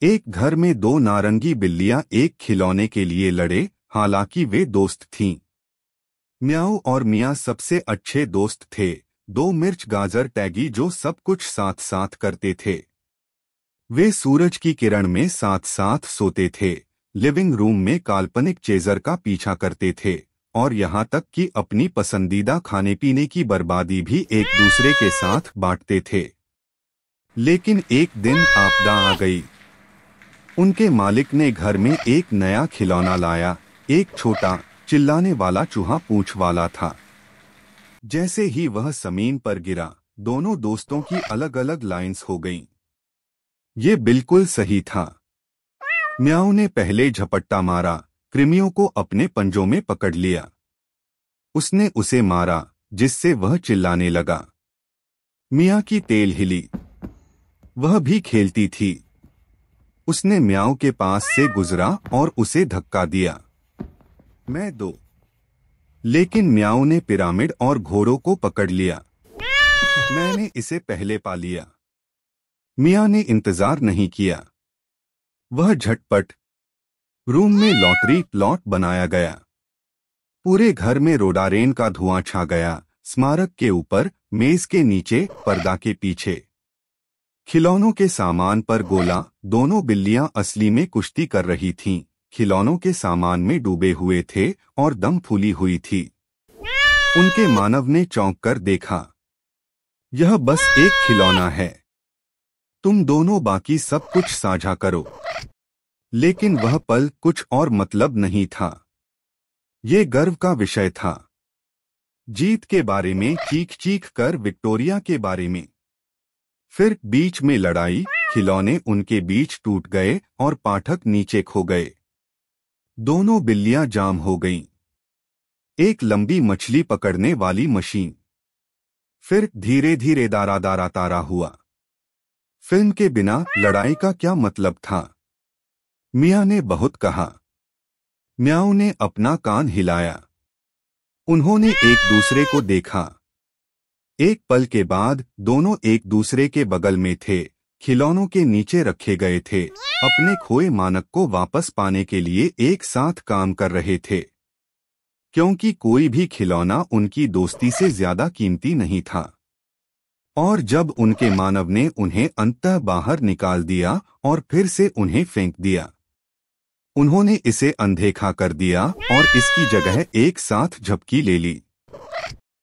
एक घर में दो नारंगी बिल्लियां एक खिलौने के लिए लड़े, हालांकि वे दोस्त थीं। म्याऊ और मियाँ सबसे अच्छे दोस्त थे, दो मिर्च गाजर टैगी जो सब कुछ साथ साथ करते थे। वे सूरज की किरण में साथ साथ सोते थे, लिविंग रूम में काल्पनिक चेजर का पीछा करते थे, और यहाँ तक कि अपनी पसंदीदा खाने पीने की बर्बादी भी एक दूसरे के साथ बांटते थे। लेकिन एक दिन आपदा आ गई। उनके मालिक ने घर में एक नया खिलौना लाया, एक छोटा चिल्लाने वाला चूहा पूंछ वाला था। जैसे ही वह जमीन पर गिरा, दोनों दोस्तों की अलग अलग लाइंस हो गईं। ये बिल्कुल सही था। म्याऊ ने पहले झपट्टा मारा, कृमियों को अपने पंजों में पकड़ लिया। उसने उसे मारा, जिससे वह चिल्लाने लगा। मियाँ की तेल हिली, वह भी खेलती थी। उसने म्याऊ के पास से गुजरा और उसे धक्का दिया। मैं दो। लेकिन म्याऊ ने पिरामिड और घोड़ों को पकड़ लिया। मैंने इसे पहले पा लिया। मियाँ ने इंतजार नहीं किया। वह झटपट रूम में लॉटरी प्लॉट बनाया गया। पूरे घर में रोडारेन का धुआं छा गया, स्मारक के ऊपर, मेज के नीचे, पर्दा के पीछे। खिलौनों के सामान पर गोला। दोनों बिल्लियां असली में कुश्ती कर रही थीं, खिलौनों के सामान में डूबे हुए थे और दम फूली हुई थी। उनके मानव ने चौंक कर देखा। यह बस एक खिलौना है, तुम दोनों बाकी सब कुछ साझा करो। लेकिन वह पल कुछ और मतलब नहीं था। ये गर्व का विषय था। जीत के बारे में चीख चीख कर, विक्टोरिया के बारे में। फिर बीच में लड़ाई, खिलौने उनके बीच टूट गए और पाठक नीचे खो गए। दोनों बिल्लियां जाम हो गईं। एक लंबी मछली पकड़ने वाली मशीन। फिर धीरे धीरे दारा दारा तारा हुआ। फिल्म के बिना लड़ाई का क्या मतलब था? मियाँ ने बहुत कहा। म्याऊ ने अपना कान हिलाया। उन्होंने एक दूसरे को देखा। एक पल के बाद दोनों एक दूसरे के बगल में थे, खिलौनों के नीचे रखे गए थे, अपने खोए मानक को वापस पाने के लिए एक साथ काम कर रहे थे। क्योंकि कोई भी खिलौना उनकी दोस्ती से ज्यादा कीमती नहीं था। और जब उनके मानव ने उन्हें अंततः बाहर निकाल दिया और फिर से उन्हें फेंक दिया, उन्होंने इसे अनदेखा कर दिया और इसकी जगह एक साथ झपकी ले ली।